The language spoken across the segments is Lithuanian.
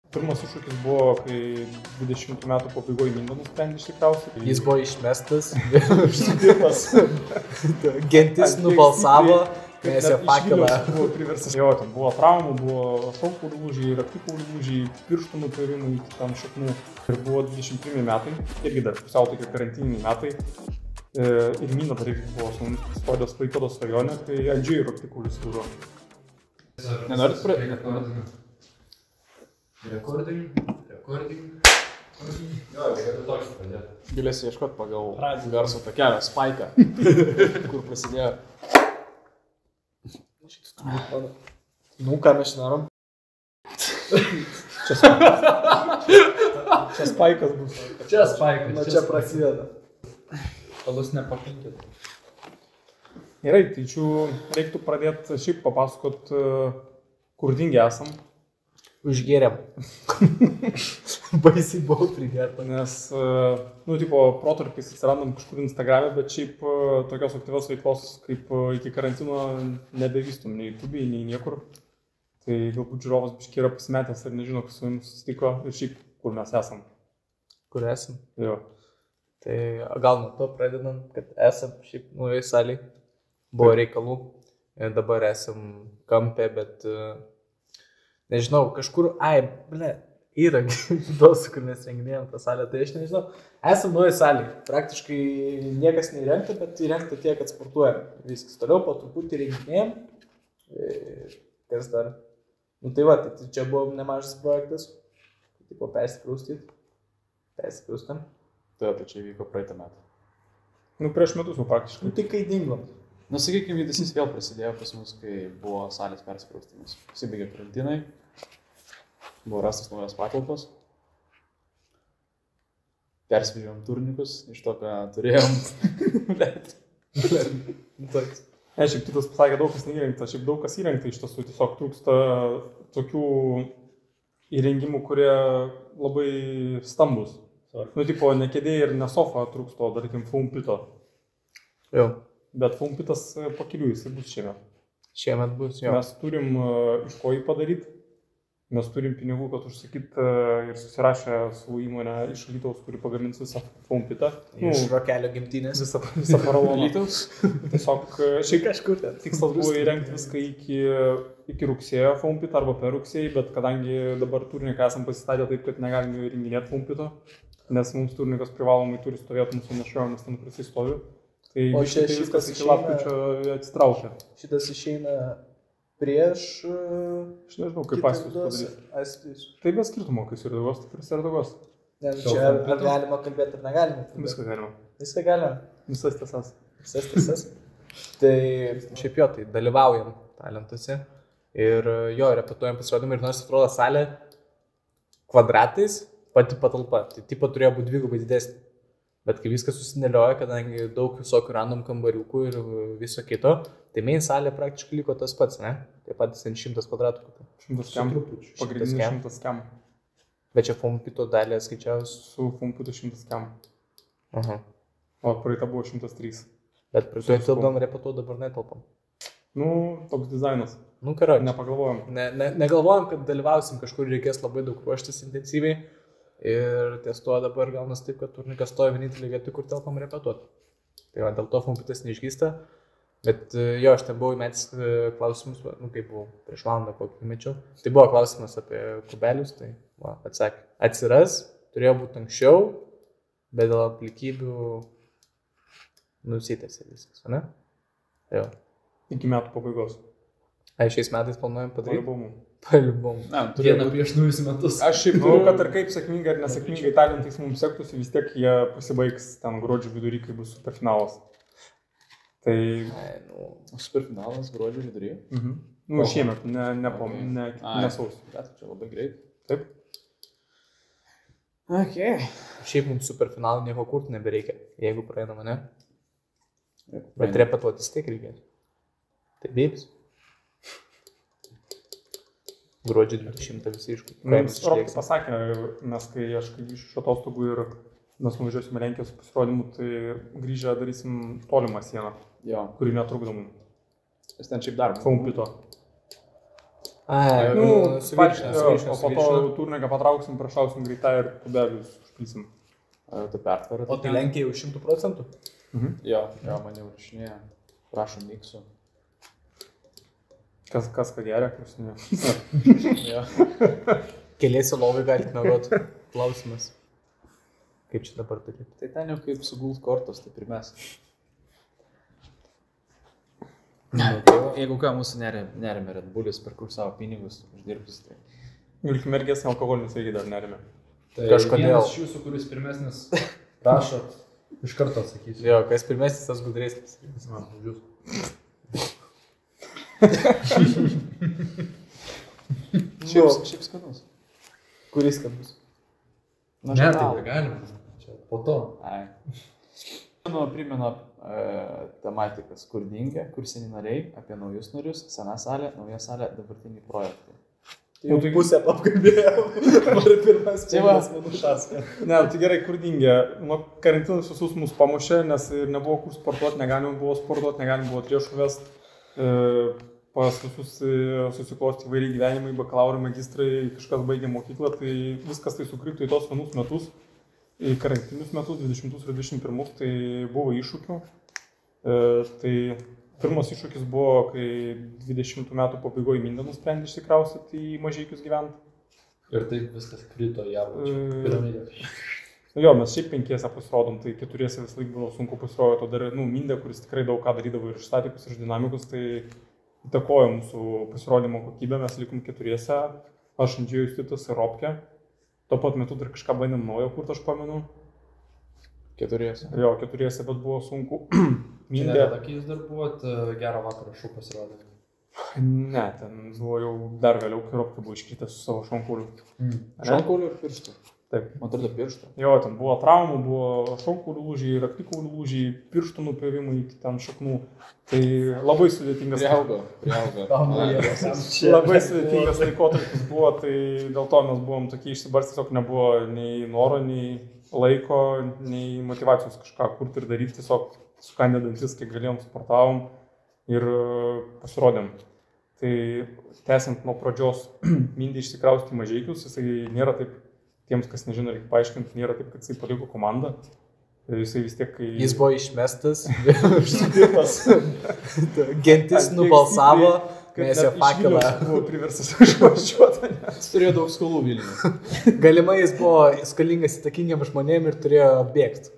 Pirmas iššūkis buvo, kai 20 metų pabaigoje Minda nusprendė išsikraustyti. Jis buvo išmestas, gentis nubalsavo, nes jo fakelą. Buvo priverstas. Jo, ten buvo traumų, buvo šaukų lūžiai, raktikų lūžiai, pirštų nutarimų iki tam šaknų. Ir buvo 21 metai, irgi dar pusiau tokie karantininiai metai. Ir Minda dar irgi buvo su mumis pasirodęs Klaipėdos stadione, kai Andžėjų raktikų lūžo. Nenorit Recording. Jo, reikėtų toks pradėti. Galėsi ieškoti pagal garso takelę, spaiką, kur prasidėjo. Nu, ką mes darom? Čia spaikas bus. Čia spaikas. Na, čia prasideda. Alus nepakinkit. Gerai, tai čia reiktų pradėti šiaip papasakot, kur dingi esam. Užgėrėm. Baisiai buvau prigerta. Nes, protarpiais atsirandam kažkur Instagram'e, bet šiaip tokios aktyvios veiklos kaip iki karantino nebevystum nei YouTube, nei niekur. Tai galbūt žiūrovas biškai yra pasimetęs ir nežino, kas su jums susitiko ir šiaip kur mes esam. Kur esam? Jo. Tai gal nuo to pradedam, kad esam šiaip naujai salėj. Buvo reikalų. Ir dabar esam kampe, bet nežinau, kažkur, yra gydos, kur mes renginėjom tą salę, tai aš nežinau. Esam naujai salėj. Praktiškai niekas neįrengta, bet įrengta tiek, kad sportuojam. Viskas toliau, po truputį renginėjom. Kas dar? Nu tai va, tai čia buvo nemažas projektas. Tipo persikraustyti. Persikraustam. Tai čia vyko praeitą metą. Nu, prieš metus jau praktiškai. Nu tai kai dingom. Nu, sakykime, judesys vėl prasidėjo pas mus, kai buvo salės persikraustymas. Pasibaigė karantinai, buvo rastas naujas patalpos. Persvežiom turnikus iš to, ką turėjom. Šiaip kitas pasakė, daug kas neįrengta, šiaip daug kas įrengta iš tiesų, tiesiog trūksta tokių įrengimų, kurie labai stambus. Nu, tipo, ne kėdė ir ne sofa trūksto, darykim, foam pito. Jo. Bet foam pitas pakeliui, jisai bus šiemet. Šiemet bus, jo. Mes turim iš ko jį padaryti. Mes turim pinigų, kad užsakyt ir susirašę su įmonė iš Alytaus, kuri pagamins visą foam pitą. Iš Rokelio gimtinės. Visą paraloną. Alytaus. Tiesiog šiaip kažkur tikslas buvo įrengti viską iki rugsėjo foam pitą arba per rugsėjį, bet kadangi dabar turniką esam pasistatę taip, kad negalime įrenginėti foam pito, nes mums turnikas privalomai turi stovėti mūsų nešiojamas ten, kur jisai stovi. Tai viskas iki lapkričio atsitraukia. Šitas išeina prieš... Aš nežinau, kaip padaryti. Tai be skirtumo, kai Serdagos, tai prie Serdagos. Ne, čia ar galima kalbėti, ar negalima. Viską galima. Viską galima. Visas tiesas. Visas tiesas. Tai šiaip jo, tai dalyvaujam talentuose. Ir jo, repetuojam pasirodymą ir nors atrodo salė kvadratais, pati patalpa. Tai tipo turėjo būti dvigubai didesnė. Bet kai viskas susinėlioja, kadangi daug visokių random kambariukų ir viso kito, tai main salė praktiškai liko tas pats, ne? Tai patys 100 kvadratų. 100 kem. Pagrindinis 100 kem. Bet čia foam pito dalį skaičiavus? Su foam pito 100 kem. Aha. O praeitą buvo 103. Bet praeitą tilpdam repetuo, dabar netelpam. Nu, toks dizainas. Nu, karai. Nepagalvojom. Negalvojom, kad dalyvausim kažkur, reikės labai daug ruoštis intensyviai. Ir ties to dabar gaunas taip, kad turnikas stoja vienintelį vietoj, kur telpam repetuoti. Tai va, dėl to foam pitas neišgysta. Bet jo, aš ten buvau įmetęs klausimus, nu kaip buvau, prieš valandą kokį mečiau. Tai buvo klausimas apie kubelius, tai va, atsakė. Atsiras, turėjo būti anksčiau, bet dėl aplinkybių nusitęsė viskas, ne? Jo. Iki metų pabaigos. Šiais metais planuojam padaryti. Paliubom. Vieną prieš naujus metus. Aš šiaip manau, kad ar kaip sėkmingai ar nesėkmingai talentais mums sektųsi, vis tiek jie pasibaigs ten gruodžio vidury, kai bus superfinalas. Tai... Superfinalas gruodžio vidury? Nu, šiemet, ne sausį. Bet čia labai greit. Taip. Okay. Šiaip mums superfinalų nieko kurti nebereikia, jeigu praeinama, ne? Bet repetuotis tiek reikia. Tai bėbis. Gruodžio 20 visi iškūtų. Rokas pasakė, mes kai aš grįšiu iš atostogų ir mes nuvažiuosime Lenkijos pasirodymų, tai grįžę darysim tolimą sieną, kuri netrukdo mums. Jis ten šiaip darbą. Foam pito. Ai, O po to turniką patrauksim, prašausim greitai ir pabėgius užpilsim. Tai pertvarą. O tai Lenkija jau 100%? Jo, mane užrašinėjo. Prašom miksų. Kas ką geria, klausinė. Jo. Keliesi lovai galite naudoti. Klausimas. Kaip čia dabar daryti? Tai ten jau kaip sugult kortos, taip ir mes. Jeigu ką mūsų nerime Red Bullis, per kur savo pinigus uždirbtus, tai... Vilkimergės alkoholinis irgi dar nerime. Tai Kažkodėl. vienas iš jūsų, kuris pirmesnis, prašot, iš karto atsakysiu. Jo, kas pirmesnis, tas gudresnis. Man, už jūs. Šiaip skanus. Kuris skanus? Na, Ne, tai negalima. Čia po to. Ai. Primenu tematiką skurdingę, kur seni nariai, apie naujus narius, sena salė, nauja salė, dabartiniai projektai. Jau pusę apkalbėjau. Ar pirmas minušas. Ne, tai gerai, kurdingė. Nuo karantinas visus mus pamušė, nes ir nebuvo kur sportuoti, negalim buvo sportuoti, negalim buvo triešų vest. Pas visus susiklosti įvairiai gyvenimai, bakalauro, magistrai, kažkas baigė mokyklą, tai viskas tai sukrito į tos vienus metus. Į karantinius metus, 20 ir 21, tai buvo iššūkių. Tai pirmas iššūkis buvo, kai 20 metų pabaigoje Mindė nusprendė išsikraustyti į Mažeikius gyventi. Ir taip viskas krito į apačią. Piramidę. Jo, mes šiaip 5 pasirodom, tai 4 vis laik buvo sunku pasirodyti, o dar, Mindė, kuris tikrai daug ką darydavo ir iš statikus, ir iš dinamikus, tai įtakojo mūsų pasirodymo kokybę, mes likom 4, aš Andžėjus Titas ir Ropke. Tuo pat metu dar kažką bandėm naujo kurti, aš pamenu. 4. Jo, 4, bet buvo sunku. Mindė. Tokia jūs dar buvot gerą vakarą šų pasirodė. Ne, ten buvo jau dar vėliau, kai Ropke buvo iškritęs su savo šonkauliu. Šonkauliu ir pirštų? Taip. Man atrodo pirštų. Jo, ten buvo traumų, buvo šonkaulių lūžiai, raktikaulių lūžiai, pirštų nupjovimai iki ten šaknų. Tai labai sudėtingas. Priaugo. Labai sudėtingas laikotarpis buvo, tai dėl to mes buvom tokie išsibarsti, tiesiog nebuvo nei noro, nei laiko, nei motivacijos kažką kurti ir daryti, tiesiog sukandę dantis, kiek galėjom, sportavom ir pasirodėm. Tai tęsiant nuo pradžios, Mindė išsikrausti į Mažeikius, jisai nėra taip, tiems, kas nežino, reikia paaiškinti, nėra taip, kad jisai paliko komandą. Jisai vis tiek, kai... Jis buvo išmestas, gentis nubalsavo, mes jo fakelą. Buvo priversas išvažiuoti. Jis turėjo daug skolų Vilniuje. Galimai jis buvo skolingas įtakingiam žmonėm ir turėjo bėgti.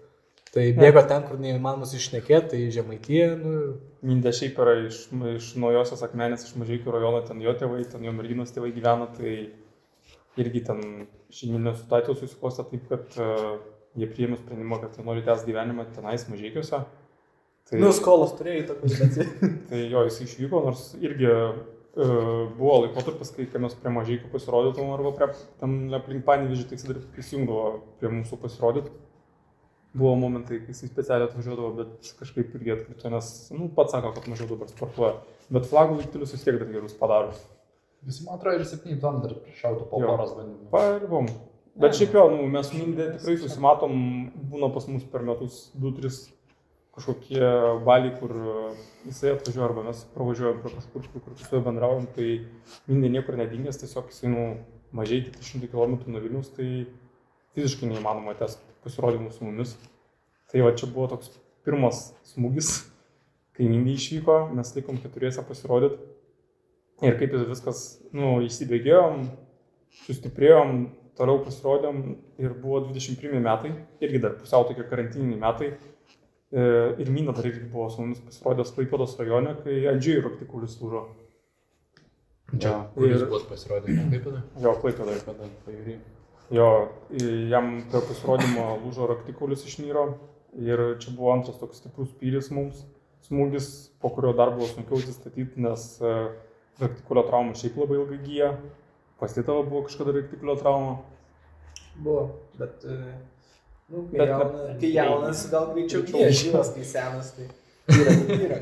Tai bėgo ten, kur neįmanomas išnekėti, tai Žemaitija. Mindė šiaip yra iš Naujosios Akmenės, iš Mažeikių rajono, ten jo tėvai, ten jo merginos tėvai gyvena, tai irgi ten šeiminės situacijos susiklostė taip, kad jie priėmė sprendimą, kad jie nori tęsti gyvenimą tenais Mažeikiuose. Tai, skolos turėjo įtakos, bet... Tai jo, jis išvyko, nors irgi buvo laikotarpis, kai mes prie Mažeikių pasirodytum arba ten aplink Panevėžį, tai jis dar prisijungdavo prie mūsų pasirodyti. Buvo momentai, kai jis specialiai atvažiuodavo, bet kažkaip irgi atkrito, nes pats sako, kad mažiau dabar sportuoja. Bet flagų laiktelius vis tiek dar gerus padaro. Visi, man atrodo, ir 7 tonų dar prišautų po poros bandymų. Pairvom. Bet šiaip jo, mes Mindė tikrai susimatom, būna pas mus per metus 2-3 kažkokie baliai, kur jisai atvažiuoja arba mes pravažiuojam prie kažkur, kur su juo bendraujam, tai Mindė niekur nedingęs, tiesiog jisai Mažeikiai 300 km nuo Vilniaus, tai fiziškai neįmanoma tęsti pasirodymų su mumis. Tai va čia buvo toks pirmas smūgis, kai Mindė išvyko, mes likom 4 pasirodyti. Ir kaip viskas, įsibėgėjom, sustiprėjom, toliau pasirodėm ir buvo 21 metai, irgi dar pusiau tokie karantininiai metai. Ir Mindė dar irgi buvo su mumis pasirodęs Klaipėdos rajone, kai Andžėjų raktikaulis lūžo. Čia, kur jūs buvot pasirodę, Klaipėdoje? Jo, Klaipėdoje. Pajūry. Jo, jam per pasirodymą lūžo raktikaulis išnyro ir čia buvo antras toks stiprus spyris mums, smūgis, po kurio dar buvo sunkiau atsistatyti, nes raktikulio trauma šiaip labai ilgai gyja. Pas tėtavo buvo kažkada raktikulio trauma? Buvo, bet kai jaunas gal greičiau gyja, žyvas, kai senas, tai yra.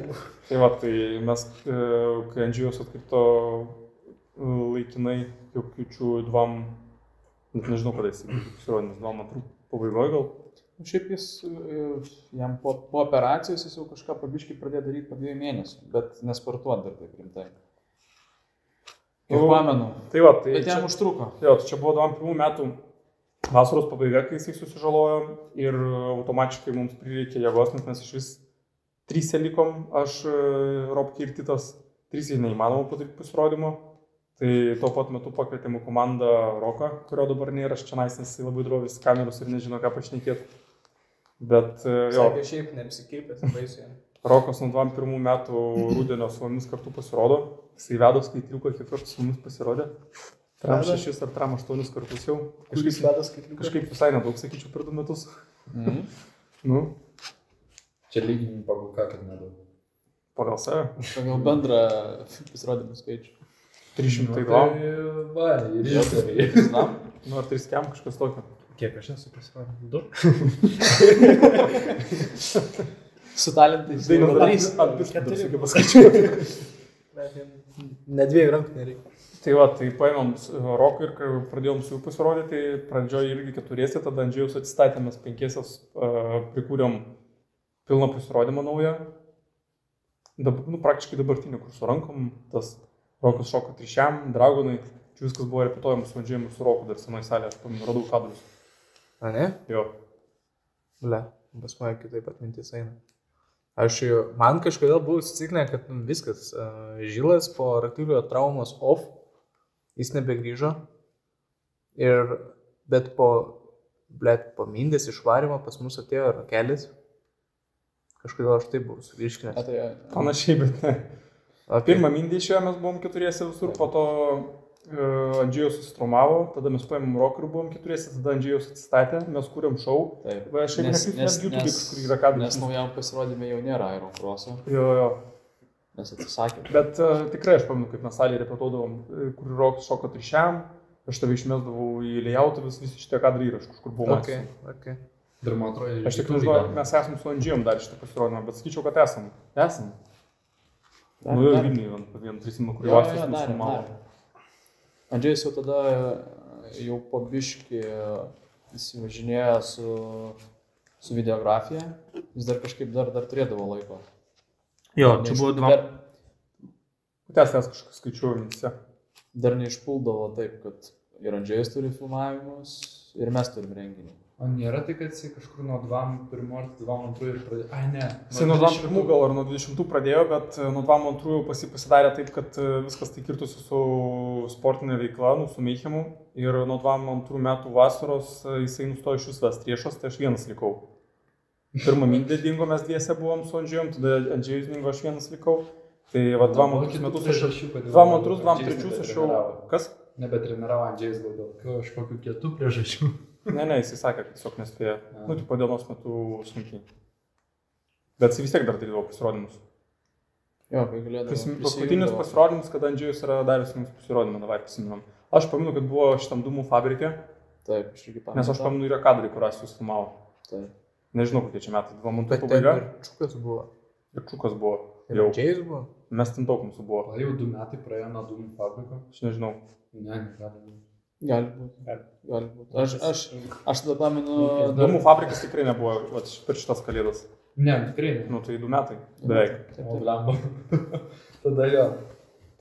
Tai va, tai mes, kai Andžėjus atkrito laikinai, jau kiučių 2, net nežinau, kada jis pasirodė, 2 metrų pabaigoje gal. Šiaip jam po operacijos jis jau kažką pabiškai pradėjo daryti po 2 mėnesių, bet nesportuot dar taip rimtai. Kiek pamenu. Tai va, tai Bet jam užtruko. Jo, tai čia buvo 21 metų vasaros pabaiga, kai jisai susižalojo ir automatiškai mums prireikė jėgos, nes mes iš vis 3 likom, aš, Robkė ir Titas, 3 neįmanoma padaryti pasirodymo. Tai tuo pat metu pakvietėme komandą Roką, kurio dabar nėra, aš čia nes jisai labai drovis kameros ir nežino, ką pašnekėti. Bet jo. Sakė, šiaip neapsikirpęs, baisiai. Rokas nuo 21 metų rudenio su mumis kartu pasirodo. Jisai vedo skaitliuką, kiek kartų su mumis pasirodė. Tram 6 ar tram 8 kartus jau. Kuris veda skaitliuką? Kažkaip visai nedaug, sakyčiau, per 2 metus. Mhm. Nu, Čia lyginimų pagal ką, kad nedaug. pagal save. Pagal bendrą pasirodymų skaičių. 300 Tai gram. va, ir išdavė. Nu, ar 3 kem kažkas tokio. Kiek aš esu pasirodęs? 2. Su talentais. Dainas atpirkti paskaičiuoti. Ne 2 rankų nereikia. Tai va, tai paėmėm Roką ir kai pradėjom su jų pasirodyti, tai pradžioje irgi 4, tada Andžėjus atsistatėmės 5, prikūrėm pilną pasirodymą naują. Praktiškai dabartinį, kur su rankom, tas Rokas šoko 3, Dragonai, čia viskas buvo repetuojama su Andžėjum ir su Roku dar senai salėje, aš paminu, radau kadrus. A, ne? Jo. Ble, pas mane kitaip atmintis eina. Man kažkodėl buvo įsitikinę, kad viskas, Žilas po raktilio traumos off, jis nebegrįžo. Bet po Mindės išvarimo pas mus atėjo Rakelis. Kažkodėl aš taip buvau suvirškinęs. Panašiai, bet ne. Pirmą Mindį išėjo, mes buvom 4 visur, po to Andžėjus susitraumavo, tada mes paėmėm Roką ir buvom 4, tada Andžėjus atsistatė, mes kūrėm šou. Taip. Va, aš šiaip nes YouTube kažkur yra kadras. Nes naujam pasirodymė jau nėra Iron Cross'o, Jo. nes atsisakė. Bet tikrai aš pamenu, kaip mes salėje repetuodavom, kur Rokas šoko 3, aš tave išmesdavau į layoutą, visi šitie kadrai yra, aš kažkur buvau. Okay. Dar man atrodo, Aš tik nežinau, mes esam su Andžėjum dar šitą pasirodymą, bet sakyčiau, kad esam. Esam. Nu jau Vilniuje, vien prisimenu, kur juos jis nufilmavo. Andžėjus jau tada jau po biškį įsivažinėjo su videografija, jis dar kažkaip dar turėdavo laiko. Jo, čia buvo 2. Tęsės kažkas skaičiuoju mintyse. Dar neišpuldavo taip, kad ir Andžėjus turi filmavimus, ir mes turim renginį. O nėra tai, kad jisai kažkur nuo 21 ar 22 ir pradėjo. Ai, ne. Jisai nuo 21 gal ar nuo 20 pradėjo, bet nuo 22 jau pasidarė taip, kad viskas tai kirtusi su sportinė veikla, su Meichemu. Ir nuo 22 metų vasaros jisai nustojo iš vis vest riešas, tai aš vienas likau. Pirmą Mindė dingo, mes dviese buvom su Andžėjum, tada Andžėjus dingo, aš vienas likau. Tai va 22 metus aš 22, 23 aš jau... Kas? Nebetreniravo Andžėjus gal dėl kažkokių kietų priežasčių. Ne, jisai sakė, kad tiesiog nespėjo. Nu, tipo dienos metu sunkiai. Bet jisai vis tiek dar darydavo pasirodymus. Jo, kai galėdavo. Paskutinis pasirodymus, kada Andžėjus yra daręs mums pasirodymą, davai prisiminam. Aš paminu, kad buvo šitam dūmų fabrike. Taip, aš irgi pamenu. Nes aš paminu, yra kadrai, kuriuos jūs filmavo. Taip. Nežinau, kokie čia metai. Buvo montų pabaiga. Ir Čukas buvo. Ir Čukas buvo. Ir Andžėjus buvo. Mes ten daug mūsų buvo. O jau 2 metai praėjo nuo dūmų fabriko. Aš nežinau. Ne, gali būti. Gali būti. Aš tada pamenu... Dūmų fabrikas tikrai nebuvo per šitas kalėdas. Ne, tikrai ne. Nu, tai 2 metai. Beveik. O, blemba. Tada jo.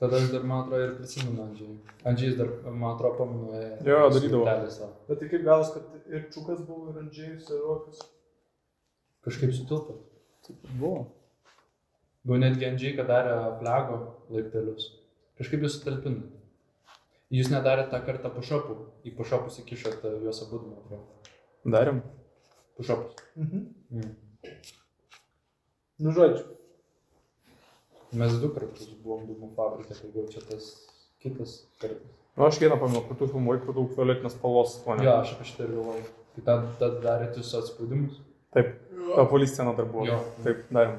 Tada aš dar, man atrodo, ir prisimenu Andžėjų. Andžėjus dar, man atrodo, pamenu. Jo, darydavo. Bet tai kaip galas, kad ir Čukas buvo, ir Andžėjus, ir Rokas. Kažkaip sutilpo. Taip buvo. Buvo netgi Andžėjai, kad darė flago laiptelius. Kažkaip jūs sutalpino. Jūs nedarėte tą kartą pušopų. Į pušopus įkišot juos abudumą. Darėm. Pušopus. Nu, žodžiu. Mes 2 kartus buvom dūmų fabrike, tai gal čia tas kitas kartas. Nu, aš vieną pamenu, kur tu filmuoji, kur daug violetinės spalvos fone. Jo, aš apie šitą ir galvoju. Tai tad darėte jūsų atspaudimus? Taip, ta poliscena dar buvo. Jo. Taip, darėm.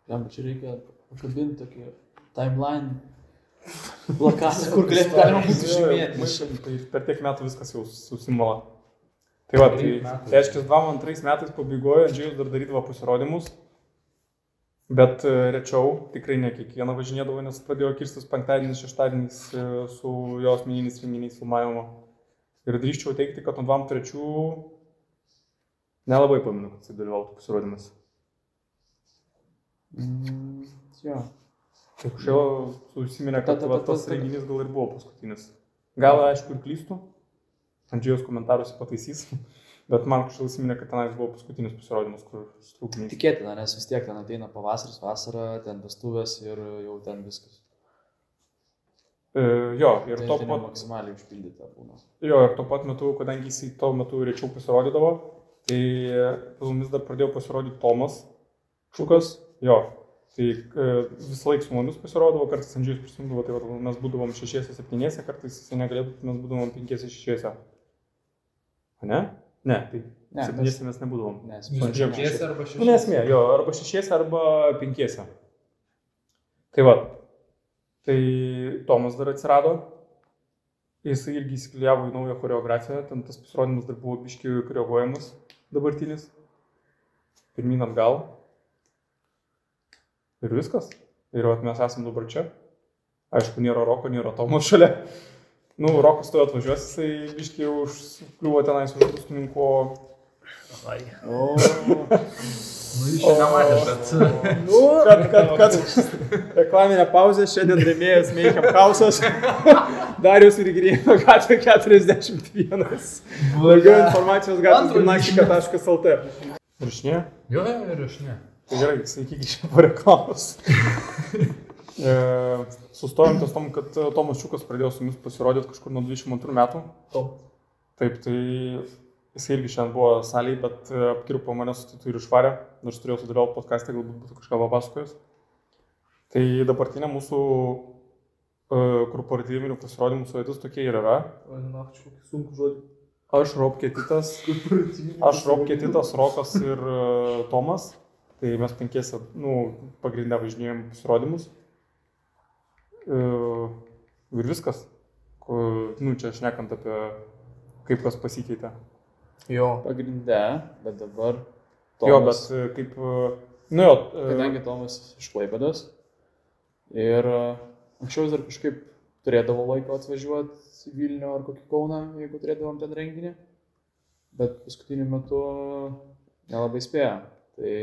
Jam, bet čia reikia pakabinti tokį timeline plakatą, kur galima būtų žymėti. Tai per tiek metų viskas jau susimala. Tai va, tai reiškia, 22 metais pabaigoje Andžėjus dar darydavo pasirodymus, bet rečiau, tikrai ne kiekvieną važinėdavo, nes pradėjo kirstis 5-dieniais, 6-dieniais su jo asmeniniais renginiais filmavimo. Ir drįsčiau teikti, kad nuo 23 nelabai paminu, kad jis dalyvautų pasirodymas. Jo. Ir kažkaip susiminė, kad tas renginys gal ir buvo paskutinis. Gal, aišku, ir klystu. Andžėjos komentaruose pataisys. Bet man kažkaip susiminė, kad tenais buvo paskutinis pasirodymas, kur trūkiniai. Tikėtina, nes vis tiek ten ateina pavasaris, vasara, ten vestuvės ir jau ten viskas. Jo, ir to pat... maksimaliai užpildyta būna. Jo, ir tuo pat metu, kadangi jisai tuo metu rečiau pasirodydavo, tai mumis dar pradėjo pasirodyti Tomas Šukas. Jo, tai visą laiką su mumis pasirodavo, kartais Andžėjus prisimdavo, tai mes būdavom 6-7, kartais jisai negalėtų, mes būdavom 5-6. Ne? Ne, tai 7 mes nebūdavom. Ne, 5 arba 6. Nu, nesmė, jo, arba 6 arba 5. Tai va, tai Tomas dar atsirado, jisai irgi įsiklijavo į naują choreografiją, ten tas pasirodymas dar buvo biški koreguojamas dabartinis, pirmin atgal. Ir viskas. Ir mes esam dabar čia. Aišku, nėra Roko, nėra Tomo šalia. Nu, Rokas to atvažiuos, jisai biški užkliuvo tenais už druskininko. Nu, iš čia nematė, bet... Nu, kad. Reklaminė pauzė, šiandien rėmėjas Meikiam Kausas. Darius ir Grėmio gatvė 41. Daugiau informacijos gatvės gimnastika.lt. Rašinė? Jo, ir aš ne. Tai gerai, sveiki, čia po reklamos. Sustojom ties tom, kad Tomas Šukas pradėjo su mumis pasirodyti kažkur nuo 22 metų. Taip, tai jis irgi šiandien buvo salėje, bet apkirpo mane su ir išvarė, nors turėjau sudalyvauti podcast'e, galbūt būtų kažką papasakojus. Tai dabartinė mūsų korporatyvinių pasirodymų sudėtis tokia ir yra. Sunku žodį. Aš Robketitas, Rokas ir Tomas. Tai mes 5 pagrindę važinėjom pasirodymus. Ir viskas. Čia šnekant apie kaip kas pasikeitė. Jo. Pagrinde, bet dabar Tomas... Jo, bet kaip... Kadangi Tomas iš Klaipėdos ir anksčiau dar kažkaip turėdavo laiko atvažiuoti į Vilnių ar kokį Kauną, jeigu turėdavom ten renginį. Bet paskutiniu metu nelabai spėjo. Tai...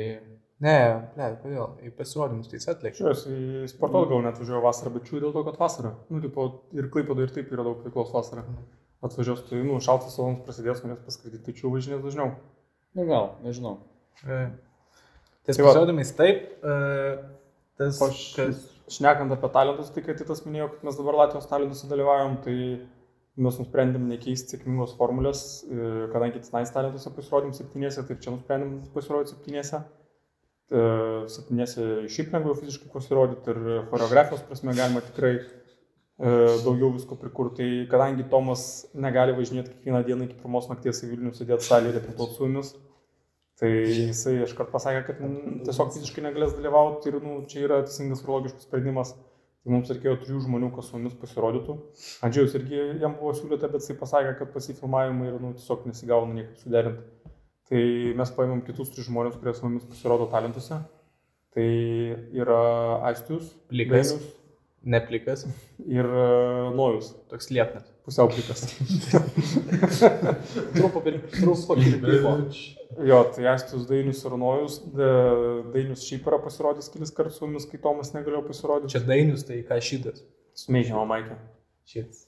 Ne, kodėl? Į pasirodymus tai atlėkščiau. Į sportuot gal net važiuoju vasarą, bet čiū dėl to, kad vasara. Ir Klaipėdoje ir taip yra daug veiklos vasarą. Atvažiuos, tai šaltas salonas prasidės, norės paskraidyti, tai čiū važinės dažniau. Nu gal, nežinau. Ties pasirodymais taip, šnekant apie talentus, tai kad Titas minėjo, kad mes dabar Latvijos talentuose dalyvaujam, tai mes nusprendėm nekeisti sėkmingos formulės, kadangi tenais talentuose pasirodėm 7, tai čia nusprendėm pasirodyti 7. 7 šiaip lengviau fiziškai pasirodyti ir choreografijos prasme galima tikrai daugiau visko prikurti. Tai kadangi Tomas negali važinėti kiekvieną dieną iki 1 nakties į Vilnių sėdėti salėje ir repetuoti su jumis, tai jisai iškart pasakė, kad tiesiog fiziškai negalės dalyvauti ir čia yra teisingas ir logiškas sprendimas. Tai mums reikėjo 3 žmonių, kas su mumis pasirodytų. Andžėjus irgi jam buvo siūlyta, bet jisai pasakė, kad pasifilmavimai ir tiesiog nesigauna niekaip suderinti. Tai mes paėmėm kitus 3 žmonės, kurie su mumis pasirodo talentuose. Tai yra Aistijus, Plikas, neplikas ir Nojus. Toks lieknas. Pusiau plikas. Trumpo pirkimo. Jo, tai Aistijus, Dainius ir Nojus. Dainius šiaip yra pasirodęs kelis kartus su mumis, kai Tomas negalėjo pasirodyti. Čia Dainius, tai ką šitas? Sumeižimo Maikė. Šitas.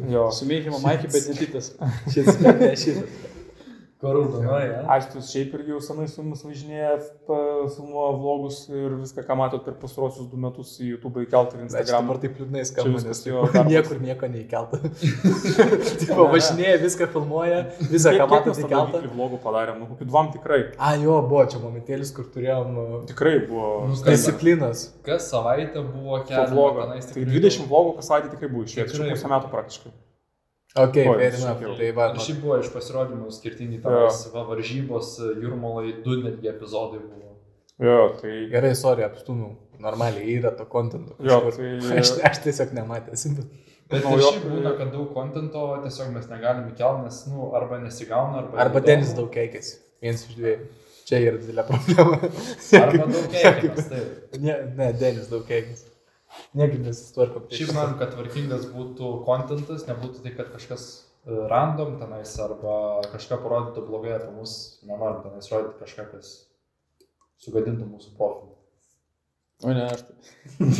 Jo. Sumeižimo Maikė, bet netitas. Šitas. Koruldonoja. Aistijus šiaip irgi jau senai su mumis važinėja, filmuoja vlogus ir viską, ką matot per pastarosius 2 metus į YouTube įkeltą ir Instagram. Dabar taip liūdnai skamba, nes niekur nieko neįkelta. Važinėja, viską filmuoja, visą, ką matot įkeltą. Kiek vlogų padarėm, kokių 2 tikrai. Jo, buvo čia momentėlis, kur turėjom... Tikrai buvo. Disciplinas. Kas savaitę buvo kelias. Tai 20 vlogų kas savaitę tikrai buvo išėjęs, čia pusę metų praktiškai. Ok, fair enough. Tai va. Ir šiaip buvo iš pasirodymų skirtingi tavas varžybos, Jūrmalai, 2 netgi epizodai buvo. Jo, tai... Gerai, sorry, apstumiau. Normaliai yra to kontento. Jo, tai... Aš tiesiog nematęs. Bet šiaip būna, kad daug kontento tiesiog mes negalim įkelti, nes, arba nesigauna, arba Denis daug keikėsi. 1 iš 2. Čia yra didelė problema. Arba daug keikėsi, taip. Ne, Denis daug keikėsi. Niekaip nesistvarko. Šiaip norim, kad tvarkingas būtų kontentas, nebūtų tai, kad kažkas random tenais arba kažką parodytų blogai apie mus. Nenorim tenais rodyti kažką, kas sugadintų mūsų profilį. O ne, aš tai.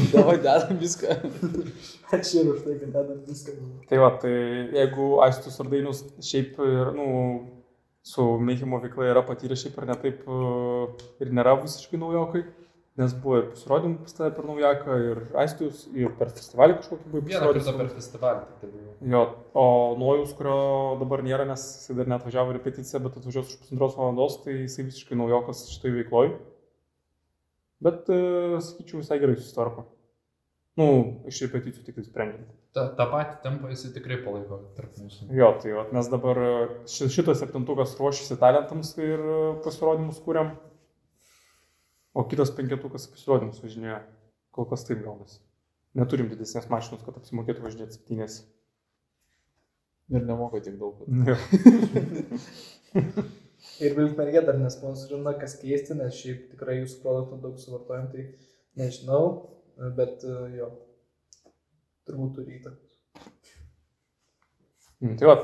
Davai dedam viską. Ačiū ir už tai, kad dedam viską. Tai va, tai jeigu Aistus Ardainius šiaip ir, su Meikimo veikla yra patyrę šiaip ir netaip ir nėra visiškai naujokai, nes buvo ir pasirodymų pas tave per naujaką, ir Aistus, ir per festivalį kažkokį buvo Vieną kartą per festivalį tik tai buvo. Jo, o Nojus, kurio dabar nėra, nes jis dar neatvažiavo į repeticiją, bet atvažiuos už 1,5 valandos, tai jisai visiškai naujokas šitai veikloj. Bet, sakyčiau, visai gerai susitvarko. Iš repeticijų tik tai sprendžiant. Ta patį tempą jisai tikrai palaiko tarp mūsų. Jo, tai vat, mes dabar šitas septintukas ruošiasi talentams ir pasirodymus kūriam, o kitas penketukas pasirodymus važinėja. Kol kas taip gaunasi. Neturim didesnės mašinos, kad apsimokėtų važinėti 7. Ir nemoka tiek daug. Ir Vilkmergė dar nesponsorina, kas keisti, nes šiaip tikrai jūsų produktų daug suvartojam, tai nežinau, bet jo, turbūt turi įtakos. Tai va,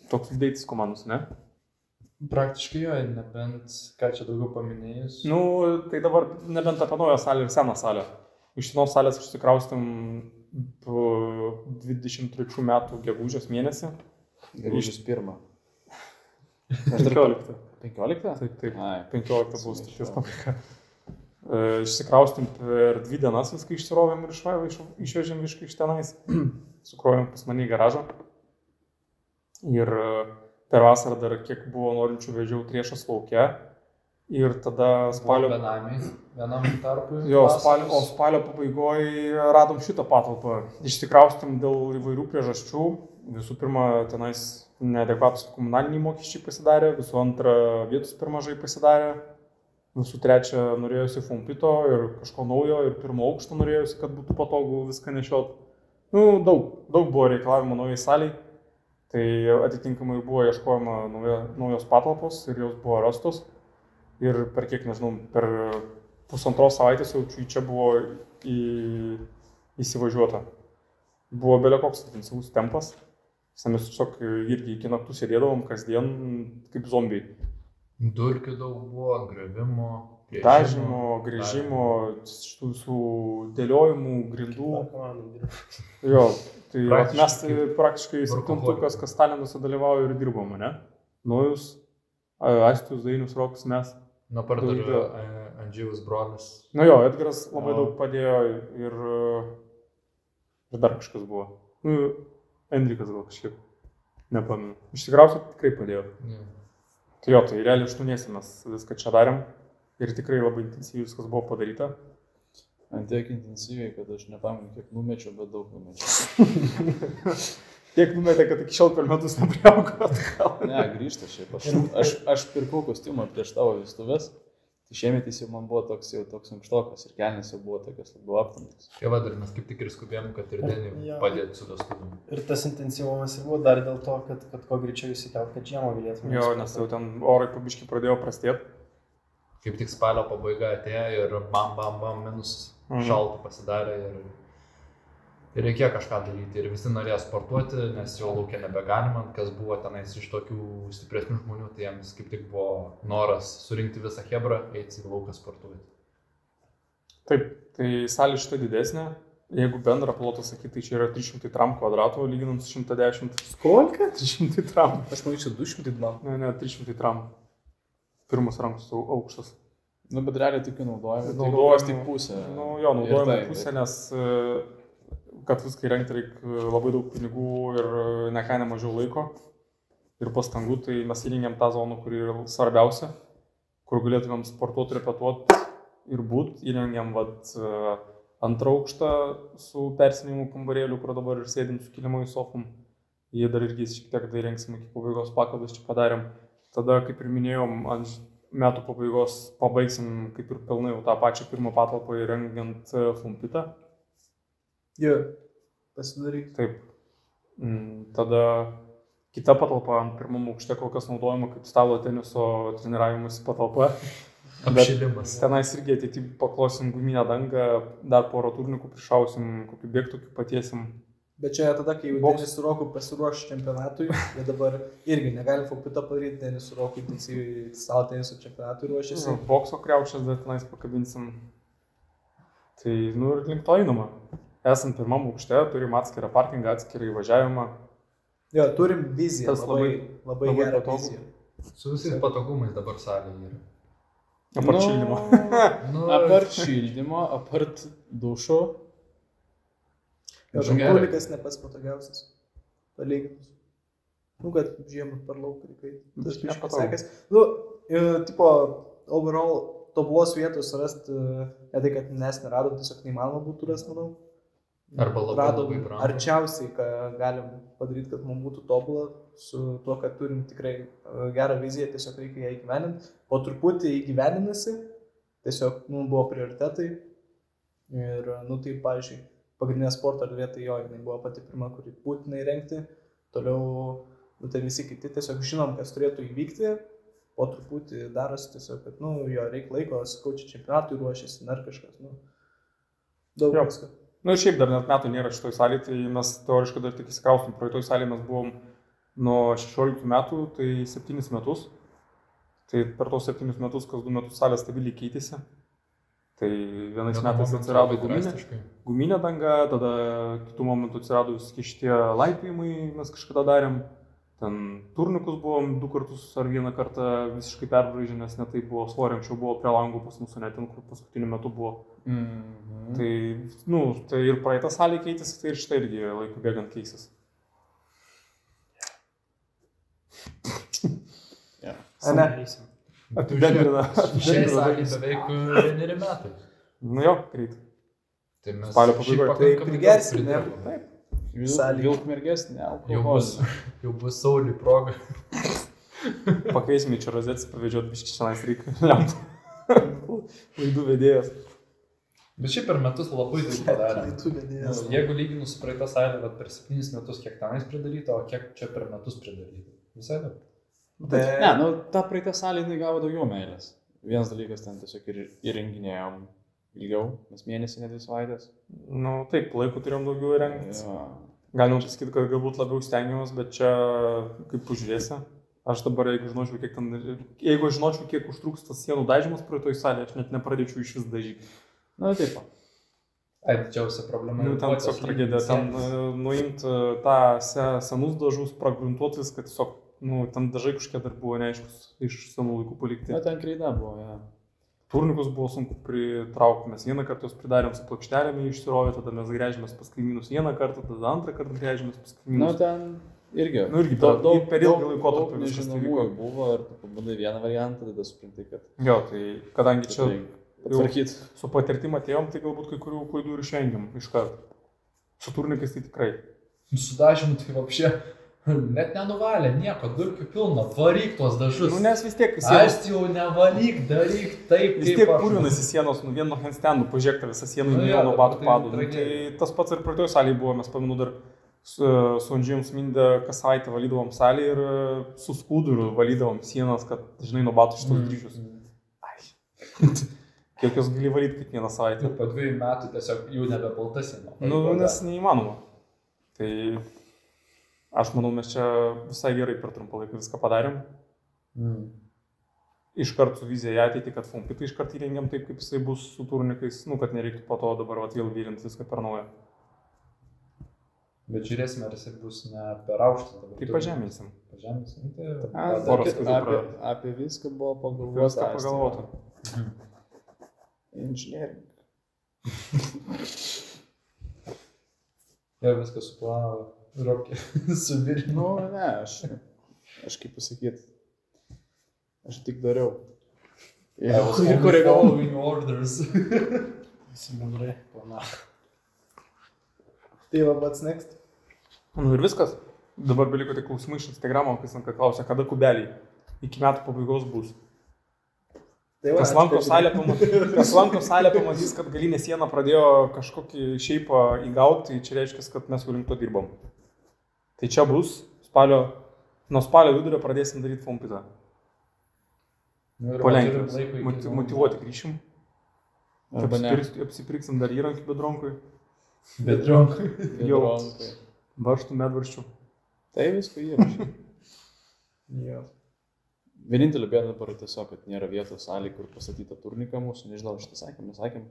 toks deitis komandos, ne? Praktiškai jo, nebent ką čia daugiau paminėjus. Tai dabar nebent apie naują salę ir seną salę. Iš senos salės išsikraustėm 23 metų gegužės mėnesį. Gegužės 1. 15. 15? Taip. Ai, 15 buvo staties pabaiga. Išsikraustėm per 2 dienas viską išsirovėm ir išvežėm viską iš tenais. Sukrovėm pas mane į garažą. Ir per vasarą dar kiek buvo norinčių vežiau Triešas lauke. Ir tada spalio... Vienam tarpui. Jo, spalio pabaigoje radom šitą patalpą. Išsikraustėm dėl įvairių priežasčių. Visų pirma, tenais neadekvatus komunaliniai mokesčiai pasidarė, visų antra, vietos per mažai pasidarė, visų trečia, norėjusi fompito ir kažko naujo, ir pirmo aukšto norėjusi, kad būtų patogu viską nešiot. Daug buvo reikalavimo naujai saliai, tai atitinkamai buvo ieškojama naujos patalpos ir jos buvo rastos. Ir per kiek, nežinau, per 1,5 savaitės jau čia buvo įsivažiuota. Buvo belė koks intensyvus tempas. Mes tiesiog irgi iki naktų sėdėdavom kasdien kaip zombiai. Dulkių daug buvo, gravimo, dažymo, grįžimo, šitų visų dėliojimų, grindų. Jo, tai mes praktiškai septintukas, kas talentuose dalyvauja ir dirbom, ne? Nojus, Aistus, Dainius, Rokas, mes. Par dar Andžiaus brolis. Jo, Edgaras labai daug padėjo ir dar kažkas buvo. Endrikas gal kažkiek, nepamenu. Iš tikrausiai tikrai padėjo. Tai jo, tai realiai 8 mes viską čia darėm ir tikrai labai intensyviai viskas buvo padaryta. Tiek intensyviai, kad aš nepamenu, kiek numečiau, bet daug numečiau. Tiek numetė, kad iki šiol per metus nepriaugo atgal. Ne, grįžta šiaip. Aš pirkau kostiumą prieš tavo vestuves. Tai šiemet jis jau man buvo toks ankštokas ir kelnės jau buvo tokios labiau aptamtos. Tai va, dar mes kaip tik ir skubėjom, kad ir Denį padėti su vestuvėm. Ir tas intensyvumas ir buvo dar dėl to, kad kuo greičiau įsikelt, kad žiemą galėtume. Jo, nes jau ten orai pabiškai pradėjo prastėti. Kaip tik spalio pabaiga atėjo ir bam, minus šalta pasidarė ir reikėjo kažką daryti. Ir visi norėjo sportuoti, nes jau laukia nebegalima, kas buvo tenais iš tokių stipresnių žmonių, tai jiems kaip tik buvo noras surinkti visą hebrą, eiti į lauką sportuoti. Taip, tai salė šitą didesnė. Jeigu bendrą plotą sakyti, tai čia yra 300 tram kvadratų, lyginant su 110. Skolka? 300 tram. Aš manyčiau 200 tram. Ne, 300 tram. Pirmas rankos aukštas. Bet realiai tik naudojame. Naudojame tik pusę. Naudojame pusę, nes kad viską įrengti reikia labai daug pinigų ir ne ką nemažiau laiko ir pastangų, tai mes įrengėm tą zoną, kuri yra svarbiausia, kur galėtumėm sportuoti, repetuoti ir būt. Įrengėm antrą aukštą su persinėjimu kambarėliu, kur dabar ir sėdim su kilimais sofom. Jie dar irgi šiek tiek įrengsim iki pabaigos pakalbas čia padarėm. Tada, kaip ir minėjom, ant metų pabaigos pabaigsim kaip ir pilnai tą pačią pirmą patalpą įrengiant fompitą. Jo, pasidaryk. Taip. Tada kita patalpa ant pirmam aukšte kol kas naudojama kaip stalo teniso treniravimas patalpa. Apšilimas. Tenais irgi ateity paklosim guminę dangą, dar porą turnykų prišausim, kokį bėgtokį patiesim. Bet čia tada, kai jau Denis su Roku pasiruoš čempionatui, jie dabar irgi negali fompito padaryti, Denis su Roku intensyviai stalo teniso čempionatui ruošiasi. Bokso kriaušės dar tenais pakabinsim. Tai, nu, ir link to einama. Esam pirmam aukšte, turim atskirą parkingą, atskirą įvažiavimą. Jo, turim viziją, Tas labai gerą patogu. viziją. Su visais patogumais dabar salėje yra. Apart šildymo. Nu, Apart šildymo, apart dušo. Jo, Nu, gerai. Kulikas ne pats patogiausias. Palyginus. Nu, kad žiemą per lauką reikai. Tas biškai nepatogu. sekės. Nu, tipo, overall, tobulos vietos rasti, ne tai, kad mes neradom, tiesiog neįmanoma būtų rasti, manau. Arba labai Radom labai brangu. arčiausiai, ką galim padaryti, kad mums būtų tobula, su tuo, kad turim tikrai gerą viziją, tiesiog reikia ją įgyveninti. Po truputį įgyveninasi, tiesiog, nu, buvo prioritetai. Ir, nu, tai, pavyzdžiui, pagrindinė sporto erdvė, tai jo, jinai buvo pati pirma, kuri būtina įrengti. Toliau, nu, tai visi kiti tiesiog žinom, kas turėtų įvykti. Po truputį darosi tiesiog, kad, nu, jo, reikia laiko, sakau, čia čempionatui ruošiasi, ar kažkas, nu, daug Jo. visko. Nu ir šiaip dar net metų nėra šitoj salėje, tai mes teoriškai dar tik įsikraustum. Praeitoj salėje mes buvom nuo 16 metų, tai 7 metus. Tai per tos 7 metus, kas 2 metus salė stabiliai keitėsi. Tai vienais metais atsirado guminė danga, tada kitų momentų atsirado viski šitie laipiojimai, mes kažkada darėm. Ten turnikus buvom 2 kartus ar 1 kartą visiškai perbraižę, nes ne tai buvo svorio, anksčiau buvo prie langų pas mūsų, net ten, kur paskutiniu metu buvo. Tai, nu, tai ir praeitą salę keitėsi, tai ir štai irgi laikų bėgant keisis. Ne. Apibendrina. Šiai salėje beveik 1 metai. Nu jo, greit. Tai mes Spalio šiaip pabaigoj. pakankamai Tai prigersim, daug ne? pridirbom. Taip. Salėje. Vilkmergės, ne alkoholis. Jau bus Sauliui proga. Pakeisim į čia rozetį, pavedžiot biškį šiandien reikia lemtų. Laidų vedėjas. Bet šiaip per metus labai daug padarėm. Laidų vedėjas. Jeigu lyginu su praeitą salę, bet per 7 metus kiek tenais pridaryta, o kiek čia per metus pridaryta. Visai daug. Ne, nu, ta praeitą salę jinai gavo daugiau meilės. Vienas dalykas ten tiesiog ir įrenginėjom ilgiau, nes mėnesį, ne 2 savaitės. Nu taip, laiko turėjom daugiau įrengti. Jo. Galima pasakyti, kad galbūt labiau stengiamės, bet čia kaip pažiūrėsi. Aš dabar, jeigu žinočiau, kiek užtruks tas sienų dažymas praeitoj salėje, aš net nepradėčiau iš vis dažyti. Na, taip. Ai, didžiausia problema. Nu, ten tiesiog tragedija. Ten nuimti tą senus dažus, pragruntuoti viską, tiesiog, nu, ten dažai kažkiek dar buvo neaiškus iš senų laikų palikti. Na, ten kreida buvo, ja. Turnikus buvo sunku pritraukti, mes 1 kartą juos pridarėm su plokštelėmis išsirovė, tada mes grėžėmės pas kaimynus 1 kartą, tada 2 kartą grėžėmės pas Nu, kaimynus. ten irgi. Nu, irgi per ilgą laikotarpį viskas tai vyko. Nežinomųjų buvo ir tu pabandai vieną variantą, tada supranti, kad Jo, tai kadangi čia patvarkyt. su patirtim atėjom, tai galbūt kai kurių klaidų ir išvengiam iš karto. Su turnikais tai tikrai. Sudažymų tai vapšė. Net nenuvalė, nieko, durkių pilna, varyk tuos dažus. Nu, nes vis tiek Aš jau nevalyk, daryk taip, vis tiek pūrinasi sienos, nu vieno handstandų pažiūrėk, visą sieną Nu, į jo, nuo dabar batų tai padų. Tai tragedija. tas pats ir praeitoj salėje buvo, mes pamenu dar su Andžiujum Smindę kas savaitę valydavom salę ir su skuduru valydavom sienas, kad žinai nuo batų šitos dryžius. Kiek jos gali valyti kiekvieną savaitę? Ir po 2 metų tiesiog jau nebe balta siena. Nu, nes neįmanoma. Tai aš manau, mes čia visai gerai per trumpą laiką viską padarėm. Iškart su vizija į ateitį, kad fompitą iškart įrengiam taip, kaip jisai bus su turnikais, nu, kad nereiktų po to dabar vėl vyrinti viską per naują. Bet žiūrėsime, ar jisai bus ne per aukštas dabar. Tai pažemėsim. Pažemėsim, tai Poros kazų Apie viską buvo Viską pagalvota. pagalvota. Inžinieriai. jau viską suplanavo. Rokė su Vilniu. Nu, ne, aš kaip pasakyti, aš tik dariau. I was only following orders. Visi bendrai planavo. Tai va, what's next? Nu ir viskas. Dabar beliko tik klausimai iš Instagramo, kas man klausia, kada kubeliai iki metų pabaigos bus. Tai Kas lanko salę pamatys, kad galinė siena pradėjo kažkokį šeipą įgauti, tai čia reiškia, kad mes jau link to dirbam. Tai čia bus nuo spalio vidurio pradėsim daryti fompitą. Po Lenkijos. Motyvuoti grįšim. Arba ne. Apsipirksim dar įrankį bedronkui. Bedronkui. Jau. Bedronkai. Varžtų, medvarščių. Tai visko įrašai. Jo. Vienintelė bėda dabar tiesiog, kad nėra vietos salėje, kur pastatyta turnika mūsų. Nežinau, šitą sakėm, nesakėm.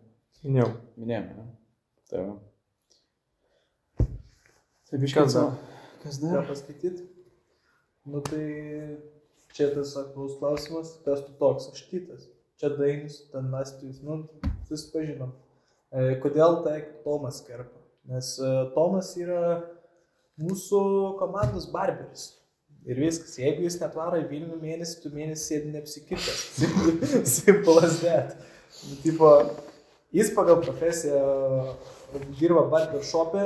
Minėjau. Minėjome, ne? Tai va. Tai Kas biškas, dar? kas Ką dar? paskaityti? Nu tai čia tas aktualus klausimas, kas tu toks, aš Titas. Čia Dainis, ten Nastijus, nu, susipažinom. Kodėl tai Tomas kerpa? Nes Tomas yra mūsų komandos barberis. Ir viskas, jeigu jis netvaro į Vilnių mėnesį, tu mėnesį sėdi neapsikirtęs. Simple as that. Tipo, jis pagal profesiją dirba barber shop'e,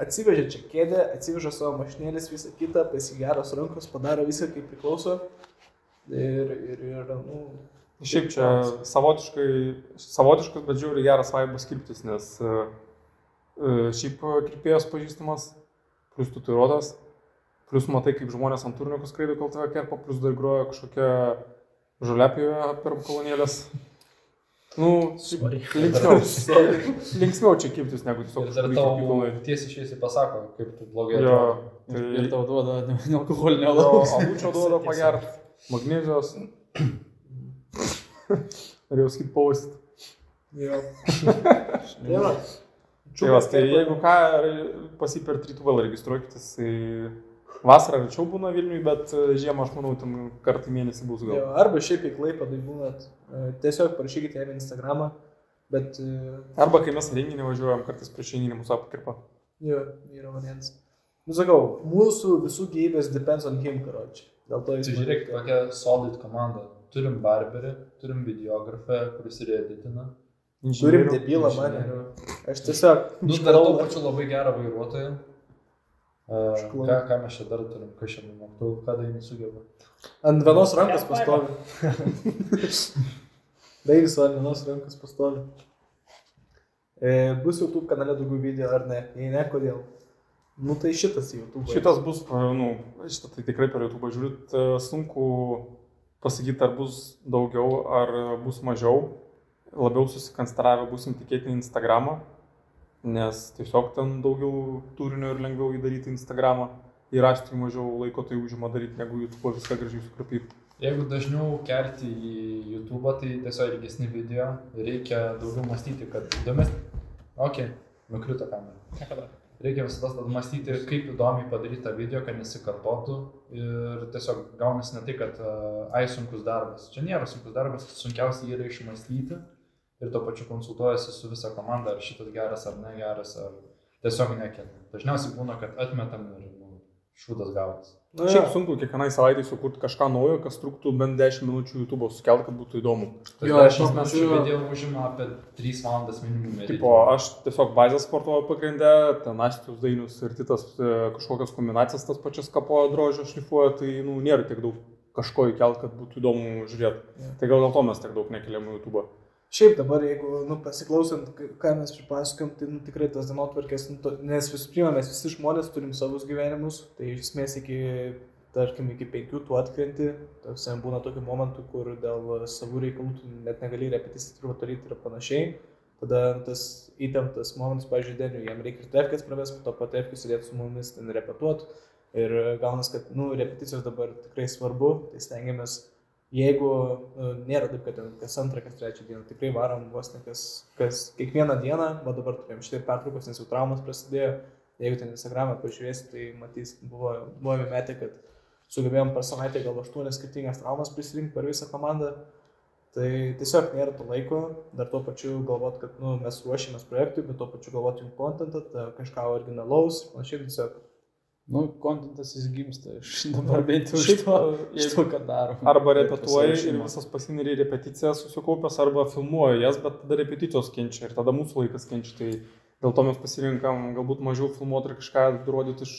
atsivežė čia kėdę, atsivežė savo mašinėlės, visą kitą, pasigeros rankos, padaro viską kaip priklauso. Ir nu... Šiaip čia savotiškas, bet žiūri geras vaibas kirptis, nes šiaip kirpėjas pažįstamas, plus tatuiruotas, plus matai, kaip žmonės ant turniukų skraido, kol tave kerpa, plus dar groja kažkokia žoliapėje per kolonėlės. Nu, linksmiau čia kirptis, negu tiesiog Ir dar tau tiesiai šviesiai pasako, kaip tu blogai Jo, atrodo. Ir tau duoda nealkoholinio jo, alaus. alučio duoda pagert, magnezijos. Norėjau sakyti pausit. Jo. Tai va. Tai jeigu ką, pas jį per 3 registruokitės. Vasarą rečiau būna Vilniui, bet žiemą, aš manau, tam kartą į mėnesį bus gal. Jo, arba šiaip į Klaipėdą būnat, tiesiog parašykite jam Instagramą, bet... Arba kai mes renginį važiuojam, kartais prieš renginį mūsų apkirpa. Jo, yra variantas. Nu sakau, mūsų visų gyvybės depends on him, karoči. Dėl to jis... Tai žiūrėk, tokia solid komanda. Turim barberį, turim videografą, kuris ir editina. Turim debilą mane. Aš tiesiog... Nu, dar to pačiu labai gerą vairuotoją. Ką mes čia dar turim, kas čia mums aktualu, ką Dainis sugeba. Ant vienos rankos pastovi. Dainis ant vienos rankos pastovi. Bus YouTube kanale daugiau video ar ne? Jei ne, kodėl? Nu tai šitas YouTube. Šitas bus, nu, šitą tai tikrai per YouTube žiūrit, sunku pasakyti, ar bus daugiau, ar bus mažiau. Labiau susikonstravę būsim tikėtini Instagramą, nes tiesiog ten daugiau turinio ir lengviau įdaryti Instagramą. Įrasti mažiau laiko tai užima daryti, negu YouTube viską gražiai sukrapyti. Jeigu dažniau kelti į YouTube, tai tiesiog ilgesni video, reikia daugiau mąstyti, kad įdomesnį. Nukrito kamera. Reikia visada mąstyti, kaip įdomiai padaryti tą video, kad nesikartotų ir tiesiog gaunasi ne tai, kad sunkus darbas. Čia nėra sunkus darbas, sunkiausia yra išmąstyti ir to pačiu konsultuojasi su visa komanda, ar šitas geras ar negeras, ar tiesiog nekeliam. Dažniausiai būna, kad atmetam ir šūdas gautas. Šiaip sunku kiekvienai savaitei sukurti kažką naujo, kas truktų bent 10 minučių YouTube sukelti, kad būtų įdomu. Jo, aš video užima apie 3 valandas minimum. Tipo, aš tiesiog bazę sportuoju pagrindę, ten Nastijus, Dainius ir Titas kažkokias kombinacijas tas pačias kapojo drožio šlifuoja, tai nėra tiek daug kažko įkelti, kad būtų įdomu žiūrėti. Tai gal dėl to mes tiek daug nekeliam į YouTube. Šiaip dabar, jeigu pasiklausant, ką mes pripasakojom, tai tikrai tas dienotvarkės, nes visų pirma, mes visi žmonės turim savus gyvenimus, tai iš esmės iki 5 tu atkrenti, tarsi būna tokių momentų, kur dėl savų reikalų tu net negali repeticijų daryti ir panašiai. Tada tas įtemptas momentas, pavyzdžiui, Deniui, jam reikia ir trefkės pravesti, po to po trefkės sėdėti su mumis ten repetuoti. Ir gaunas, kad repeticijos dabar tikrai svarbu, tai stengiamės. Jeigu nėra taip, kad kas 2, kas 3 dieną, tikrai varom vos ne kas kiekvieną dieną, va dabar turėjom šitai pertraukos, nes jau traumas prasidėjo, jeigu ten Instagram'e pažiūrėsi, tai matys, buvome metę, kad sugebėjom per savaitę gal 8 skirtingas traumas prisirinkti per visą komandą, tai tiesiog nėra to laiko, dar tuo pačiu galvot, kad mes ruošėmės projektui, bet tuo pačiu galvot jums kontentą, kažką originalaus, panašiai tiesiog. Kontentas jis gimsta iš dabar bent jau iš to, ką darom. Arba repetuoji ir visas pasineri repeticijas susikaupęs, arba filmuoji jas, bet tada repeticijos kenčia ir tada mūsų laikas kenčia. Tai dėl to mes pasirinkam galbūt mažiau filmuoti ir kažką rodyti iš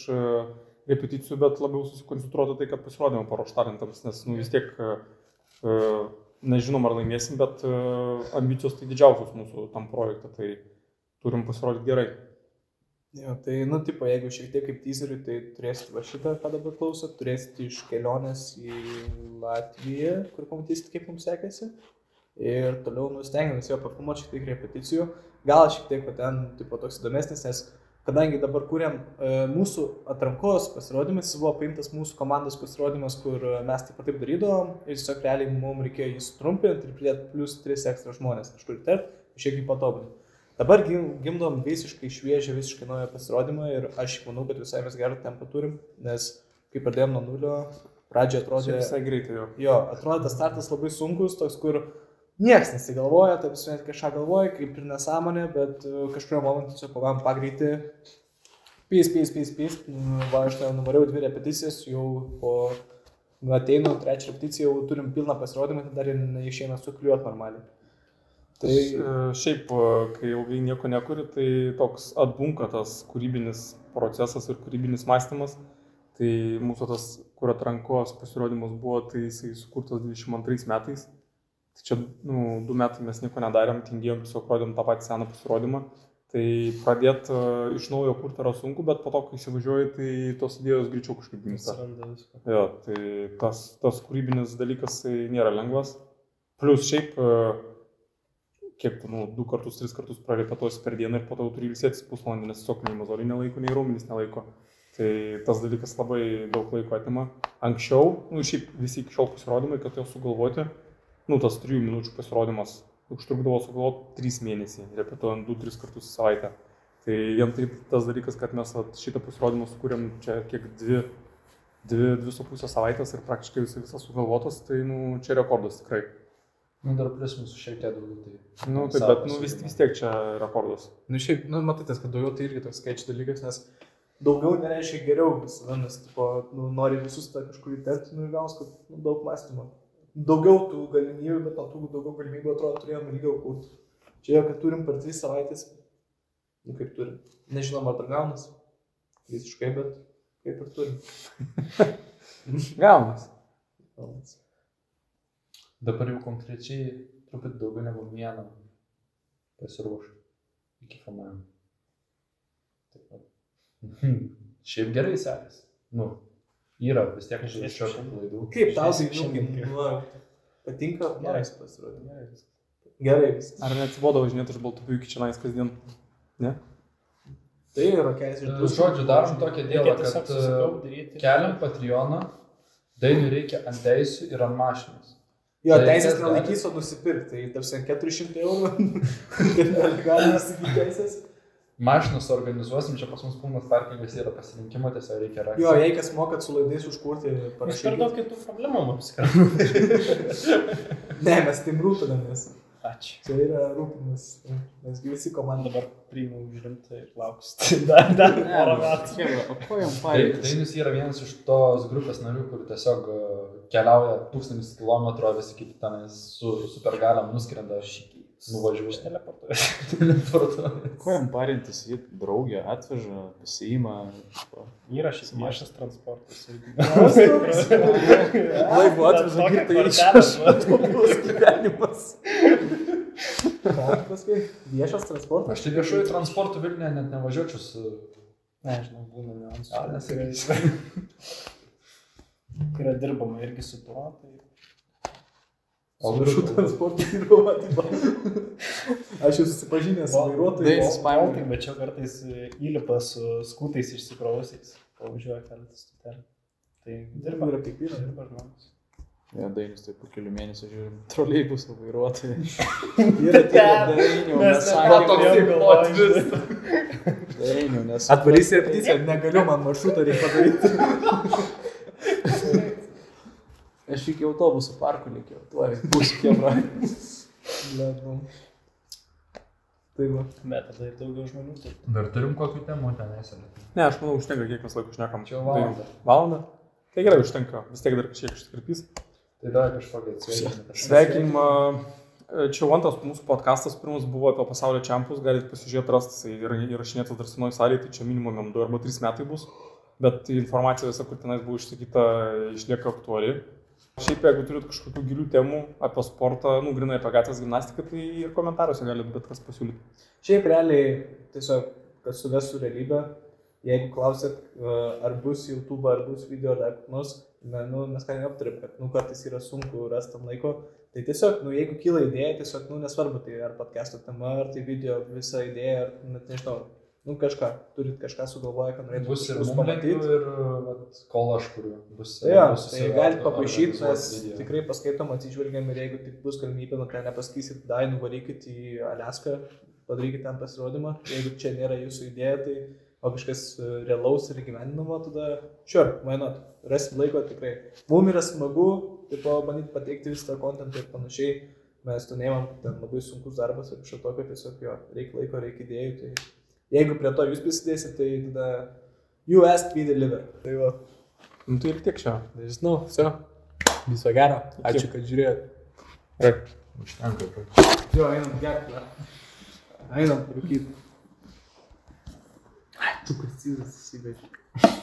repeticijų, bet labiau susikoncentruoti tai, kad pasirodėme paruošt talentams, nes vis tiek nežinom ar laimėsim, bet ambicijos tai didžiausios mūsų tam projektą, tai turim pasirodyti gerai. Jo, tai, jeigu šiek tiek kaip teaseriui, tai turėsite va šitą, ką dabar klausot, turėsite iš kelionės į Latviją, kur pamatysite, kaip mums sekėsi. Ir toliau stengiamės jo pafilmuoti šiek tiek repeticijų. Gal šiek tiek ten toks įdomesnis, nes kadangi dabar kūrėm mūsų atrankos pasirodymas, jis buvo paimtas mūsų komandos pasirodymas, kur mes taip darydavom ir tiesiog realiai mums reikėjo jį sutrumpinti ir pridėti plus 3 ekstra žmonės kažkur tarp, šiek tiek patobulinti. Dabar gimdom visiškai šviežią, visiškai naują pasirodymą ir aš manau, kad visai mes gerą tempą turim, nes kai pradėjom nuo nulio, pradžioje atrodė... Visai greitai jo. Jo, atrodė tas startas labai sunkus, toks, kur nieks nesigalvoja, taip visuomet kažką galvoja, kaip ir nesąmonė, bet kažkurio momentu tiesiog pagavom pagreitį. Pys. Va, aš ten nuvariau 2 repeticijas, jau po ateinu 3 repeticiją, jau turim pilną pasirodymą, tai dar ir neišeina sukliuoti normaliai. Tai šiaip, kai ilgai nieko nekuri, tai toks atbunka tas kūrybinis procesas ir kūrybinis mąstymas. Tai mūsų tas, kur atrankos pasirodymas buvo, tai jisai sukurtas 22 metais. Tai čia 2 metai mes nieko nedarėm, tingėjom, tiesiog rodėm tą patį seną pasirodymą. Tai pradėti iš naujo kurti yra sunku, bet po to, kai įsivažiuoji, tai tos idėjos greičiau kažkaip gimsta. Jo, tai tas kūrybinis dalykas tai nėra lengvas. Plus šiaip, kiek 2 kartus, 3 kartus prarepetuosi per dieną ir po to turi ilsėtis pusvalandį, nes tiesiog nei mozolinį nelaiko, nei raumenys nelaiko. Tai tas dalykas labai daug laiko atima. Anksčiau, šiaip visi iki šiol pasirodymai, kad jau sugalvoti, tas 3 minučių pasirodymas užtrukdavo sugalvoti 3 mėnesiai, repetuojant 2-3 kartus į savaitę. Tai vien tai tas dalykas, kad mes šitą pasirodymą sukūrėm čia kiek 2,5 savaitės ir praktiškai visas sugalvotas, tai čia rekordas tikrai. Dar plius mūsų šiek tiek daugiau. Tai bet vis tiek čia rekordas. Šiaip, matytės, kad daugiau tai irgi toks skaičių dalykas, nes daugiau nereiškia geriau visada, nes nori visus tą kažkur įterpti, ir gaus, kad daug mąstymo. Daugiau tų galimybių, bet tų daugiau galimybių atrodo turėjom ilgiau kurti. Čia kad turim per 3 savaitės, kaip turim. Nežinom, ar dar gaunas. Visiškai, bet kaip ir turim. Gaunas. Dabar jau konkrečiai truputį daugiau negu mėną pasiruošti iki filmavimo. Šiaip gerai sekasi. Yra vis tiek šiokių klaidų. Kaip tau tai patinka? Gerai pasirodė. Gerai viskas. Ar neatsibodo važinėti iš Baltupių iki Čionais kasdien? Ne? Tai yra kelias ir žodžiu, darom tokią dėlą, kad keliam Patreoną, Dainiui reikia ant teisių ir ant mašinos. Jo, teisės nelaikys, o nusipirkti. Tai tarsi 400 eurų, kad galima sakyti teisės. Mašinas organizuosim, čia pas mus pilnas parkingas yra pasirinkimo, tiesiog reikia rasti. Jo, jei kas mokat su laidais užkurti, parašykit. Per daug kitų problemų mums skirti. Ne, mes tim rūpinamės. Ačiū. Čia yra rūpinimas, mes visi komanda. Dabar priimu užrimtą ir lauksiu. Dar porą metų. O ko jam pareikas? Dainis yra vienas iš tos grupės narių, kur tiesiog keliauja 1000 kilometrų, visi kiti tenais su supergaliam nuskrenda nuvažiuoja. Teleportuoja. Ko jam parintis, jį draugė atveža, pasiima. Įrašys viešas transportas. Laivu atveža girtai iš gyvenimas. Paskui viešas transportas. Aš tai viešuoju transportu Vilniuje net nevažiuočiau su... Nežinau, būna niuansų. Nesakysiu. Kai yra dirbama irgi su tuo, tai... O viešų transportas yra Aš jau susipažinęs su vairuotojais. Bet čia kartais įlipa su skutais išsikrovusiais. Pavažiuoja keletas stotelį. Tai dirba kaip yra. Dirba žmonės. Ja, Dainis tai po kelių mėnesių žiūrim troleibusą vairuotojai. Yra Dainių, mes Dainių, nes... Atvarys repeticiją, negaliu, man maršrutą reikia padaryti. Aš iki autobusų parkų lėkiau, tuoj būsiu kiemra. Tai va. Bet tada ir daugiau žmonių. Tai... Dar turim kokių temų tenais? Ne, aš manau, užtenka, kiek mes laiko šnekam. Čia valandą. Valandą? Tai gerai, užtenka. Vis tiek dar kažkiek išskarpys. Tai dar kažkokį atsveikinimą. Sveikinimą. Čia antras mūsų podcastas, pirmas buvo apie pasaulio čempus, galite pasižiūrėti, rastas ir įrašinėtas dar senoj salėje, tai čia minimum 2 arba 3 metai bus, bet informacija visa, kur tenais buvo išsakyta, išlieka aktuali. Šiaip, jeigu turit kažkokių gilių temų apie sportą, grinai apie gatvės gimnastiką, tai ir komentaruose galite bet kas pasiūlyti. Šiaip realiai, tiesiog, kad suvestų realybę, jeigu klausėt, ar bus YouTube, ar bus video, ar nors, mes ką neaptarėm, kad kartais yra sunku rasti tam laiko, tai tiesiog, jeigu kyla idėja, tiesiog, nesvarbu, tai ar podcast'o tema, ar tai video, visa idėja, ar net nežinau, kažką, turit kažką sugalvoję, kad norėtų bus ir pamatyti. Ir kol aš kuriu. Bus, ja, tai galite papaišyti, mes tikrai paskaitom, atsižvelgiam ir jeigu tik bus galimybė, tai nepasakysit, nuvarykit į Aliaską, padarykite ten pasirodymą, jeigu čia nėra jūsų idėja, tai o kažkas realaus ir gyveninamo, tada sure, why not, rasim laiko tikrai. Mums yra smagu, taip bandyti pateikti visą tą kontentą ir panašiai, mes to neimam, ten labai sunkus darbas ir kažko tokio, tiesiog jo, reikia laiko, reikia idėjų, tai jeigu prie to jūs prisidėsit, tai tada you ask, we deliver. Tai va. Nu tai ir tiek šio. Nežinau, viso. Viso gero. Ačiū, kad žiūrėjot. Užtenka. Jo, einam gerti. Einam rūkyti. Tu kur cizas įsiveži.